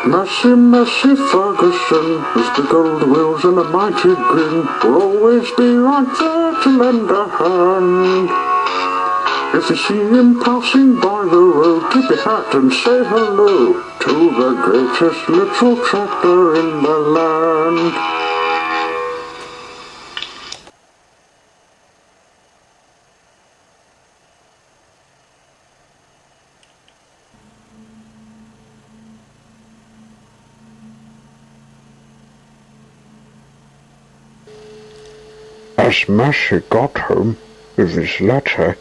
Massey Ferguson, with big old wheels and a mighty grin, will always be right there to lend a hand. If you see him passing by the road, tip your hat and say hello to the greatest little tractor in the land. As Massey got home with his letter,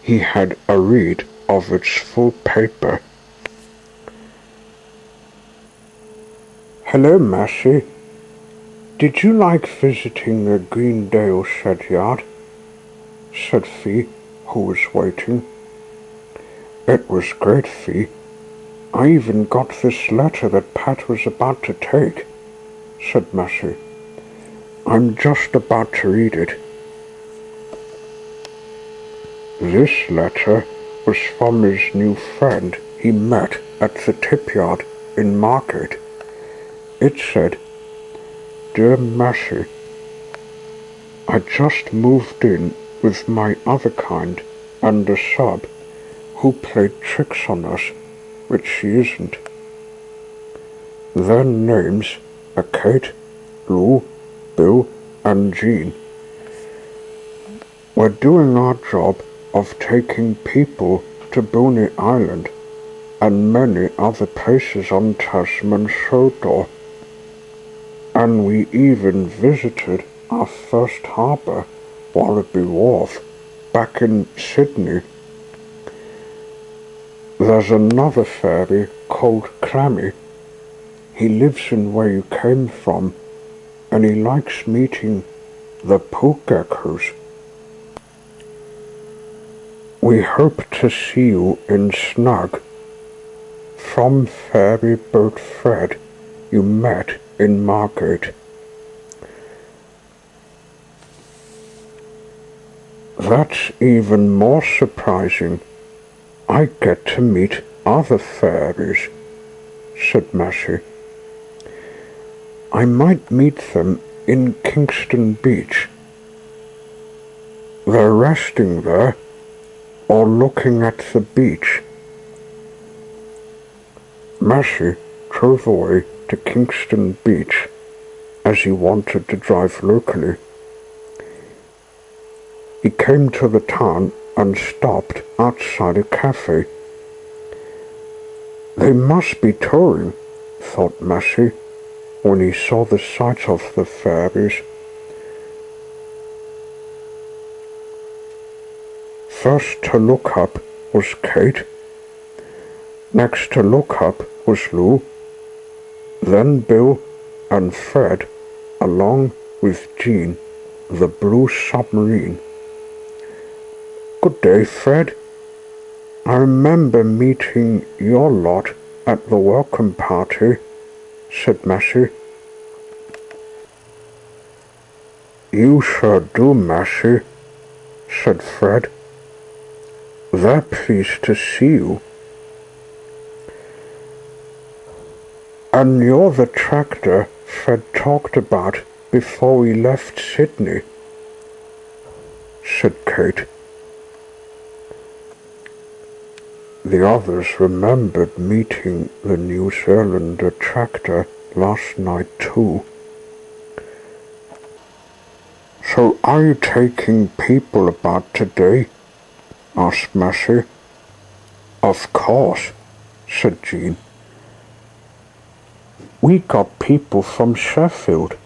he had a read of its full paper. "Hello, Massey. Did you like visiting the Greendale shed yard?" said Fee, who was waiting. "It was great, Fee. I even got this letter that Pat was about to take," said Massey. "I'm just about to read it." This letter was from his new friend he met at the tipyard in Margate. It said, "Dear Massey, I just moved in with my other kind and a sub who played tricks on us, which she isn't. Their names are Kate, Lou, Bill and Jean. We're doing our job of taking people to Boney Island and many other places on Tasman Shoal, and we even visited our first harbour, Wallaby Wharf, back in Sydney. There's another fairy called Clammy. He lives in where you came from, and he likes meeting the pool geckos. We hope to see you in Snug. From Fairy Boat Fred, you met in Margate." "That's even more surprising. I get to meet other fairies," said Massey. "I might meet them in Kingston Beach. They're resting there or looking at the beach." Massey drove away to Kingston Beach as he wanted to drive locally. He came to the town and stopped outside a cafe. "They must be touring," thought Massey when he saw the sight of the fairies. First to look up was Kate. Next to look up was Lou. Then Bill and Fred, along with Jean, the blue submarine. "Good day, Fred. I remember meeting your lot at the welcome party," said Massey. "You sure do, Massey," said Fred. "They're pleased to see you." "And you're the tractor Fred talked about before we left Sydney," said Kate. The others remembered meeting the New Zealander tractor last night too. "So are you taking people about today?" asked Massey. "Of course," said Jean. "We got people from Sheffield,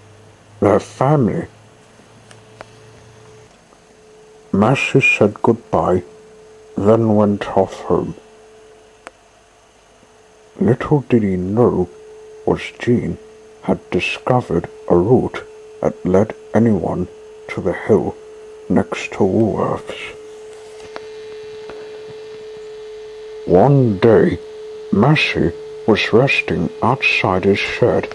their family." Massey said goodbye, then went off home. Little did he know was Jean had discovered a route that led anyone to the hill next to Woolworths. One day, Massey was resting outside his shed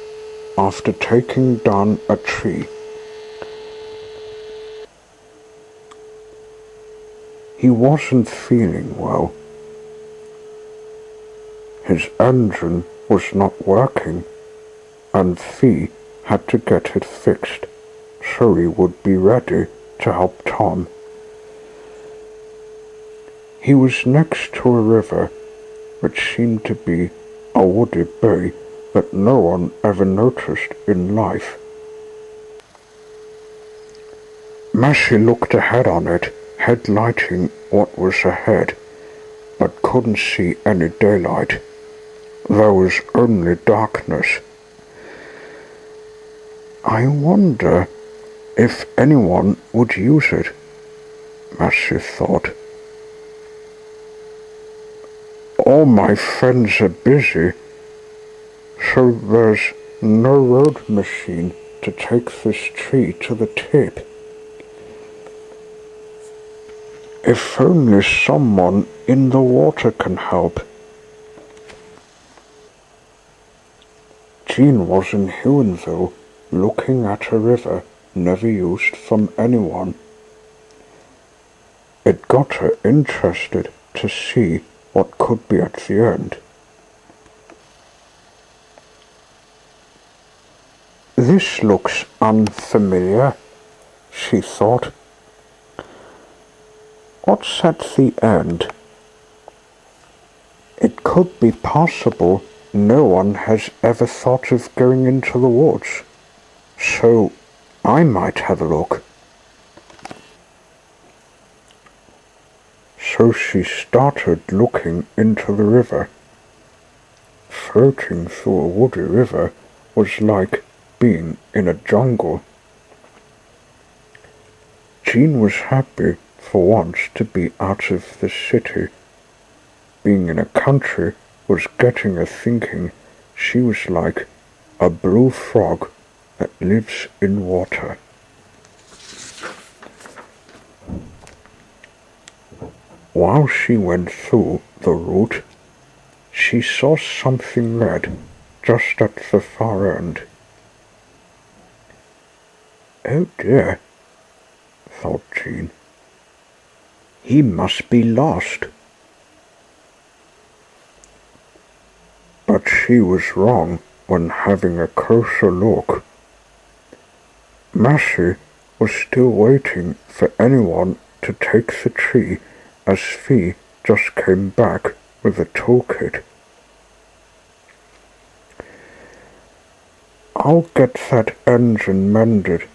after taking down a tree. He wasn't feeling well. His engine was not working, and Fee had to get it fixed so he would be ready to help Tom. He was next to a river which seemed to be a wooded bay that no one ever noticed in life. Massey looked ahead on it, headlighting what was ahead, but couldn't see any daylight. There was only darkness. I wonder if anyone would use it, Massey thought. All my friends are busy, so there's no road machine to take this tree to the tip. If only someone in the water can help. Jean was in Huonville, looking at a river never used from anyone. It got her interested to see what could be at the end. This looks unfamiliar, she thought. What's at the end? It could be possible no one has ever thought of going into the woods, so I might have a look. So she started looking into the river. Floating through a woody river was like being in a jungle. Jean was happy for once to be out of the city. Being in a country was getting her thinking she was like a blue frog that lives in water. While she went through the route, she saw something red just at the far end. Oh dear, thought Jean. He must be lost. But she was wrong when having a closer look. Massey was still waiting for anyone to take the tree as Fee just came back with a toolkit. I'll get that engine mended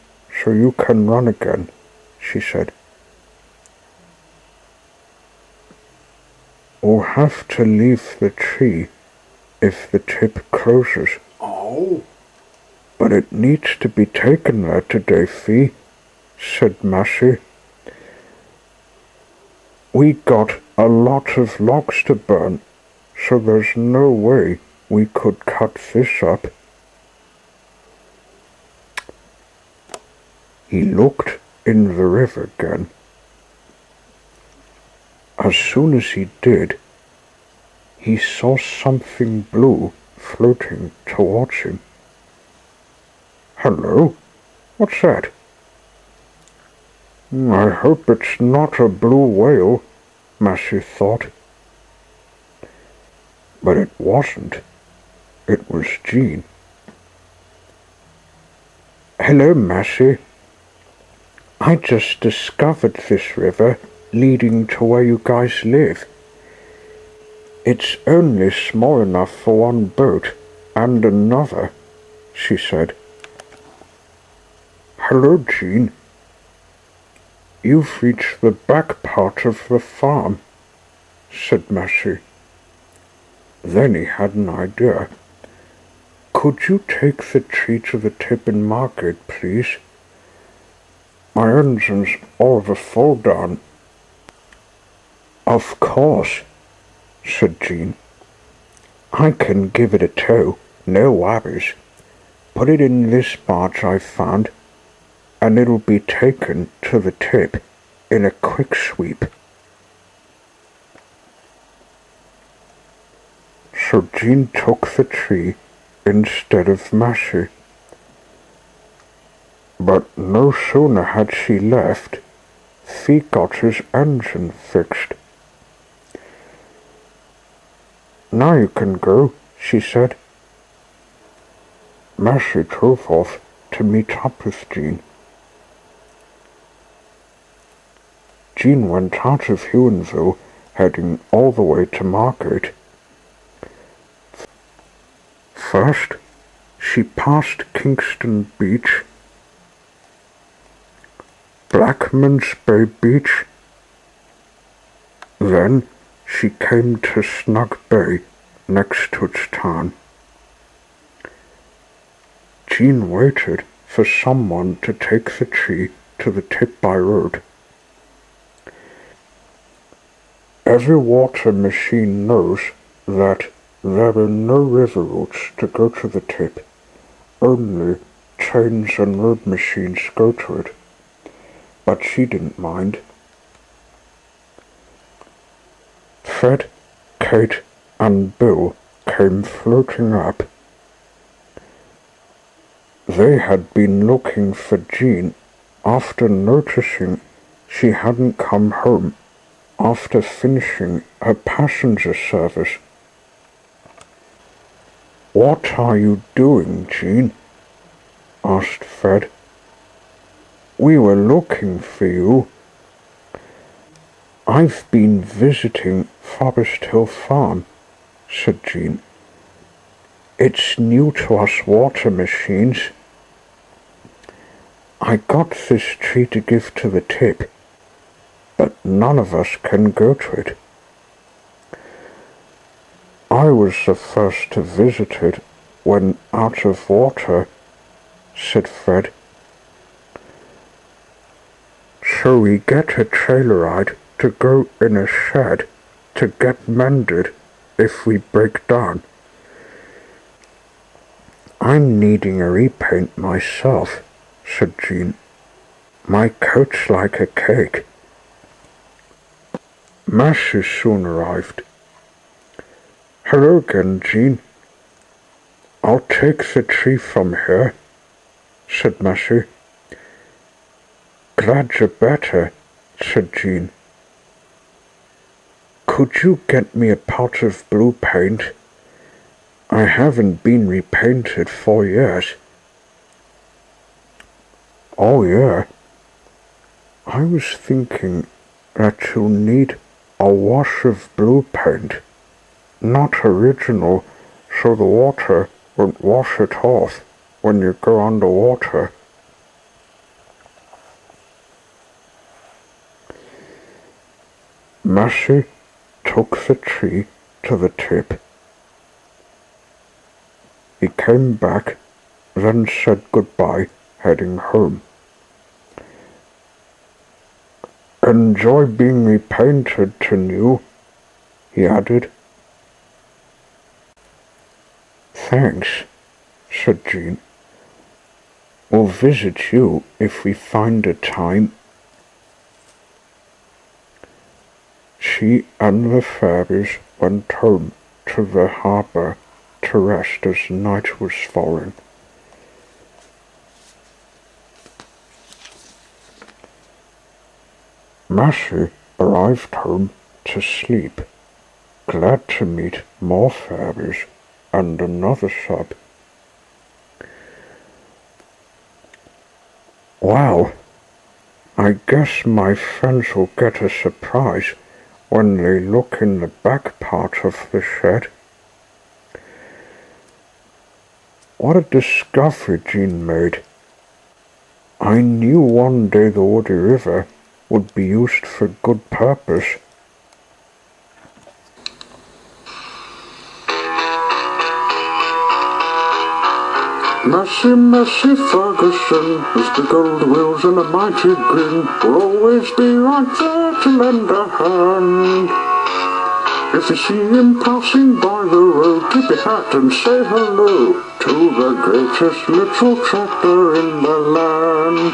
so you can run again, she said. We'll have to leave the tree if the tip closes. Oh. But it needs to be taken there today, Fee, said Massey. We got a lot of logs to burn, so there's no way we could cut this up. He looked in the river again. As soon as he did, he saw something blue floating towards him. Hello, what's that? I hope it's not a blue whale, Massey thought. But it wasn't. It was Jean. Hello, Massey. I just discovered this river leading to where you guys live. It's only small enough for one boat and another, she said. Hello, Jean. You've reached the back part of the farm, said Massey. Then he had an idea. Could you take the tree to the tip in Margate, please? My engine's over full down. Of course, said Jean. I can give it a tow, no worries. Put it in this barge I found, and it'll be taken to the tip in a quick sweep. So Jean took the tree instead of Massey. But no sooner had she left, Fee got his engine fixed. Now you can go, she said. Massey drove off to meet up with Jean. Jean went out of Huonville, heading all the way to Margate. First, she passed Kingston Beach, Blackman's Bay Beach. Then she came to Snug Bay, next to its town. Jean waited for someone to take the tree to the tip by road. Every water machine knows that there are no river routes to go to the tip. Only trains and road machines go to it. But she didn't mind. Fred, Kate, and Bill came floating up. They had been looking for Jean after noticing she hadn't come home after finishing her passenger service. "What are you doing, Jean?" asked Fred. "We were looking for you." "I've been visiting Forest Hill Farm," said Jean. "It's new to us water machines. I got this tree to give to the tip, but none of us can go to it." "I was the first to visit it when out of water," said Fred. "So we get a trailer ride to go in a shed to get mended if we break down. I'm needing a repaint myself," said Jean. "My coat's like a cake." Massey soon arrived. "Hello again, Jean. I'll take the tree from here," said Massey. "Glad you're better," said Jean. "Could you get me a pot of blue paint? I haven't been repainted for years." "Oh yeah. I was thinking that you'll need a wash of blue paint, not original, so the water won't wash it off when you go underwater." Massey took the tree to the tip. He came back, then said goodbye, heading home. "Enjoy being repainted to new," he added. "Thanks," said Jean. "We'll visit you if we find a time." She and the fairies went home to the harbour to rest as night was falling. Massey arrived home to sleep, glad to meet more fairies and another sub. "Well, I guess my friends will get a surprise when they look in the back part of the shed." What a discovery Jean made. I knew one day the Woody River would be used for good purpose. Massey, Massey Ferguson, with the gold wheels and a mighty grin, will always be right there to lend a hand. If you see him passing by the road, tip your hat and say hello to the greatest little tractor in the land.